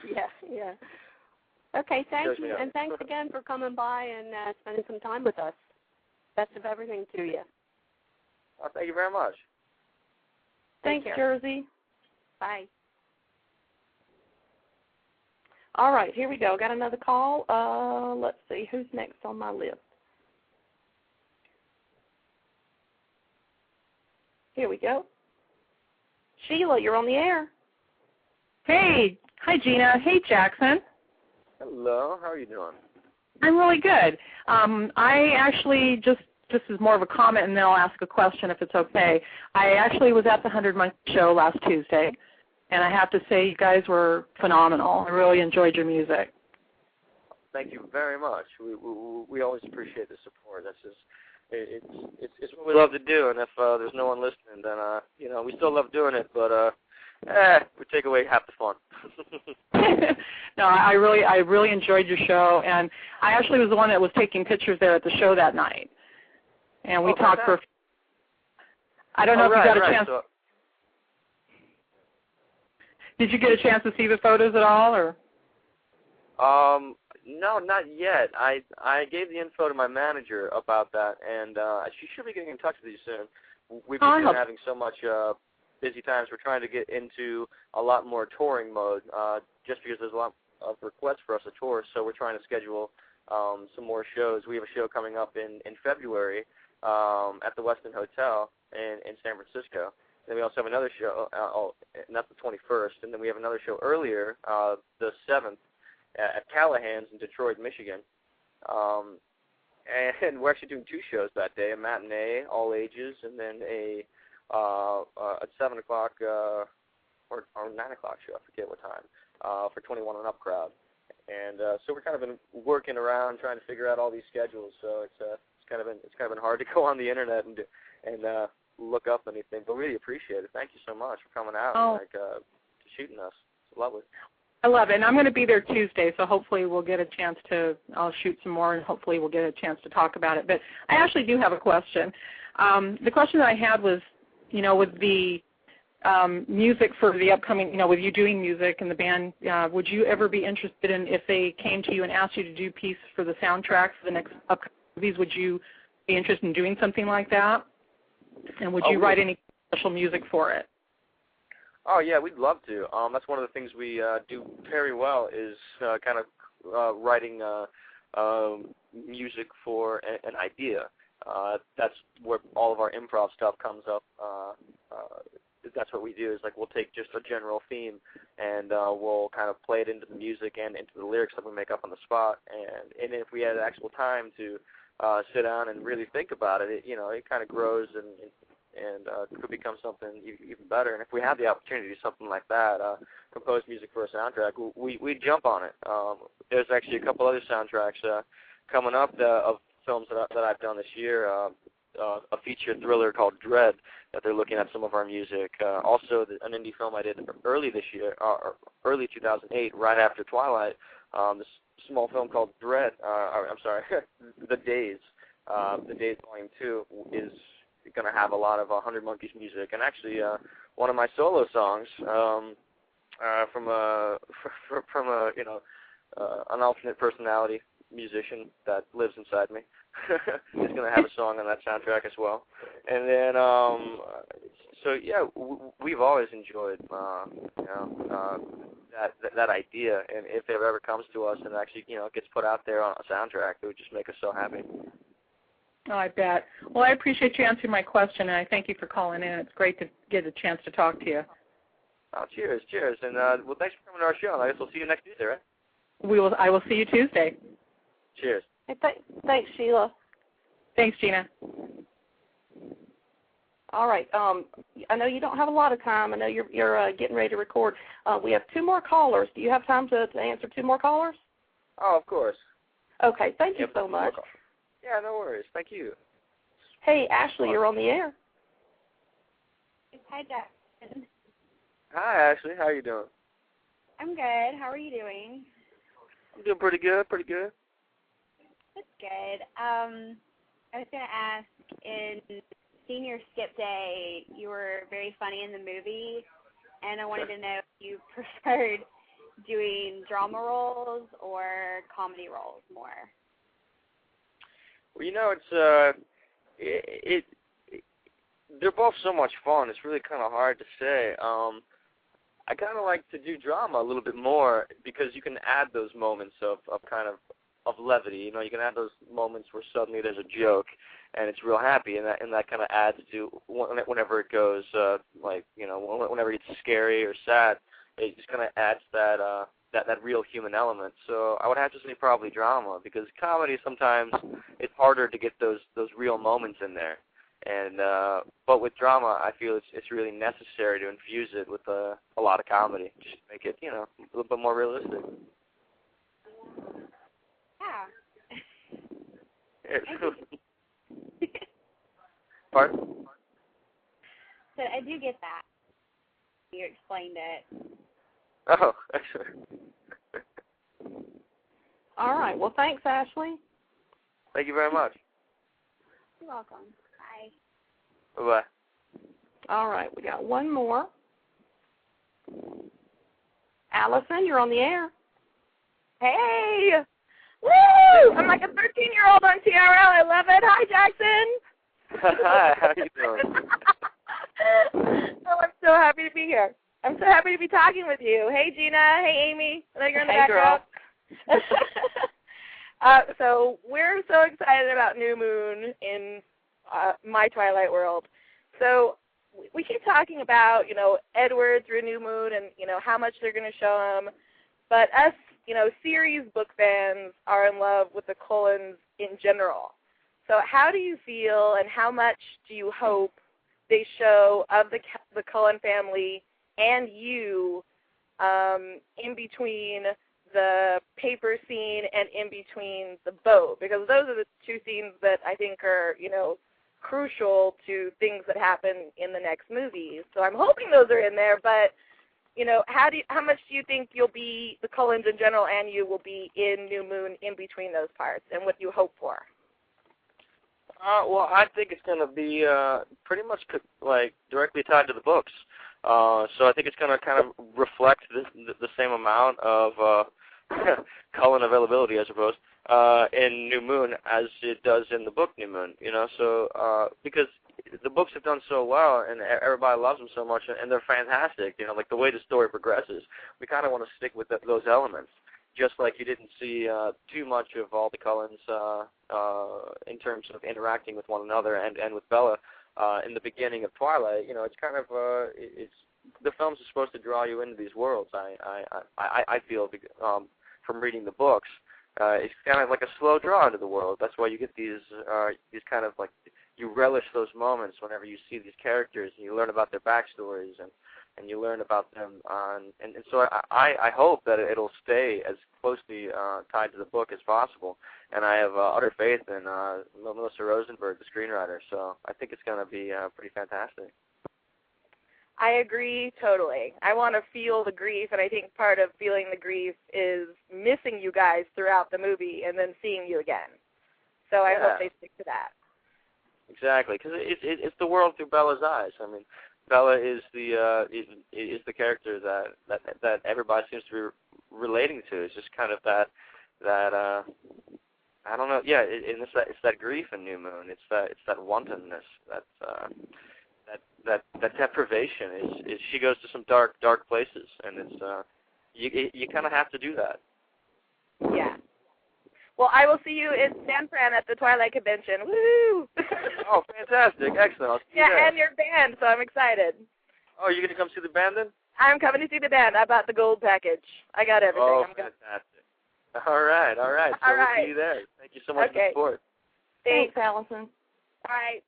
Yeah. Okay, thank you, and thanks again for coming by and spending some time with us. Best of everything to you. Well, thank you very much. Thanks, Jersey. Bye. All right, here we go. Got another call. Let's see, who's next on my list? Here we go. Sheila, you're on the air. Hey. Hi, Gina. Hey, Jackson. Hello. How are you doing? I'm really good. I actually just is more of a comment, and then I'll ask a question if it's okay. I actually was at the 100 Monkey Show last Tuesday, and I have to say you guys were phenomenal. I really enjoyed your music. Thank you very much. We always appreciate the support. That's just it's what we love to do, and if there's no one listening, then we still love doing it, but we take away half the fun. No, I really enjoyed your show, and I actually was the one that was taking pictures there at the show that night, and we talked for. I don't know if you got a chance. So, did you get a chance to see the photos at all, or? No, not yet. I gave the info to my manager about that, and she should be getting in touch with you soon. We've been having so much busy times. We're trying to get into a lot more touring mode, just because there's a lot of requests for us to tour. So we're trying to schedule some more shows. We have a show coming up in February at the Westin Hotel in San Francisco. Then we also have another show, and that's the 21st, and then we have another show earlier, the 7th, at Callahan's in Detroit, Michigan. And we're actually doing two shows that day, a matinee, all ages, and then at 7 o'clock or 9 o'clock show, I forget what time, for 21 and up crowd. And so we're kind of been working around trying to figure out all these schedules. So it's kind of been hard to go on the internet and look up anything, but really appreciate it. Thank you so much for coming out and shooting us. It's lovely. I love it, and I'm going to be there Tuesday, so hopefully we'll get a chance to, I'll shoot some more, and hopefully we'll get a chance to talk about it. But I actually do have a question. The question that I had was, with the music for the upcoming, with you doing music and the band, would you ever be interested in, if they came to you and asked you to do pieces for the soundtrack for the next upcoming movies, would you be interested in doing something like that? And would you write any special music for it? Oh, yeah, we'd love to. That's one of the things we do very well is kind of writing music for an idea. That's where all of our improv stuff comes up. That's what we do is we'll take just a general theme and we'll kind of play it into the music and into the lyrics that we make up on the spot. And if we had actual time to sit down and really think about it, it kind of grows and could become something even better. And if we had the opportunity to do something like that, compose music for a soundtrack, we'd jump on it. There's actually a couple other soundtracks coming up of films that I've done this year. A feature thriller called Dread that they're looking at some of our music. Also, an indie film I did early this year, early 2008, right after Twilight. This small film called Dread. I'm sorry, The Days. The Days Volume 2 is going to have a lot of 100 Monkeys music, and actually one of my solo songs from an alternate personality musician that lives inside me is going to have a song on that soundtrack as well. And then so yeah, we've always enjoyed that idea, and if it ever comes to us and actually gets put out there on a soundtrack, it would just make us so happy. Oh, I bet. Well, I appreciate you answering my question, and I thank you for calling in. It's great to get a chance to talk to you. Oh, cheers. And well, thanks for coming to our show. I guess we'll see you next Tuesday, right? I will see you Tuesday. Cheers. Hey, thanks, Sheila. Thanks, Gina. All right. I know you don't have a lot of time. I know you're getting ready to record. We have two more callers. Do you have time to answer two more callers? Oh, of course. Okay. Thank you so much. Yeah, no worries. Thank you. Hey, Ashley, you're on the air. Hi, Jackson. Hi, Ashley. How are you doing? I'm good. How are you doing? I'm doing pretty good. That's good. I was going to ask, in Senior Skip Day, you were very funny in the movie, and I wanted to know if you preferred doing drama roles or comedy roles more. Well, you know, they're both so much fun. It's really kind of hard to say. I kind of like to do drama a little bit more because you can add those moments of levity. You know, you can add those moments where suddenly there's a joke and it's real happy, and that kind of adds to whenever it goes whenever it's scary or sad, it just kind of adds that real human element. So I would have to say probably drama, because comedy sometimes it's harder to get those real moments in there. And but with drama, I feel it's really necessary to infuse it with a lot of comedy, just to make it a little bit more realistic. Yeah. Pardon? So I do get that. You explained it. Oh, excellent. All right. Well, thanks, Ashley. Thank you very much. You're welcome. Bye. Bye-bye. All right. We got one more. Allison, you're on the air. Hey! Woo! I'm like a 13-year-old on TRL. I love it. Hi, Jackson. Hi, how you doing? Oh, I'm so happy to be here. I'm so happy to be talking with you. Hey, Gina. Hey, Amy. I know you're in the background. So we're so excited about New Moon in my Twilight world. So we keep talking about, Edward through New Moon and, how much they're going to show him. But us, series book fans are in love with the Cullens in general. So how do you feel, and how much do you hope they show of the Cullen family and you in between the paper scene and in between the boat? Because those are the two scenes that I think are, crucial to things that happen in the next movies. So I'm hoping those are in there, but how much do you think you'll be, the Cullens in general and you will be in New Moon in between those parts, and what do you hope for? Well, I think it's going to be pretty much directly tied to the books. So I think it's going to kind of reflect the same amount of Cullen availability, I suppose, in New Moon as it does in the book New Moon. So because the books have done so well and everybody loves them so much, and they're fantastic. Like the way the story progresses, we kind of want to stick with those elements. Just like you didn't see too much of all the Cullens in terms of interacting with one another and with Bella in the beginning of Twilight. It's kind of the films are supposed to draw you into these worlds. I feel from reading the books, it's kind of like a slow draw into the world. That's why you get these kind of like, you relish those moments whenever you see these characters and you learn about their backstories and you learn about them. And so I hope that it'll stay as closely tied to the book as possible. And I have utter faith in Melissa Rosenberg, the screenwriter. So I think it's going to be pretty fantastic. I agree totally. I want to feel the grief, and I think part of feeling the grief is missing you guys throughout the movie and then seeing you again. So I hope they stick to that. Exactly, because it's the world through Bella's eyes. I mean, Bella is the character that everybody seems to be relating to. It's just kind of that I don't know. Yeah, it's that grief in New Moon. It's that wantonness. That deprivation is she goes to some dark places, and it's you kind of have to do that. Yeah. Well, I will see you in San Fran at the Twilight Convention. Woo! Oh, fantastic! Excellent. I'll see you there. And your band, so I'm excited. Oh, you gonna come see the band then? I'm coming to see the band. I bought the gold package. I got everything. Oh, fantastic! All right. So we'll see you there. Thank you so much for the support. Thanks, Allison. All right.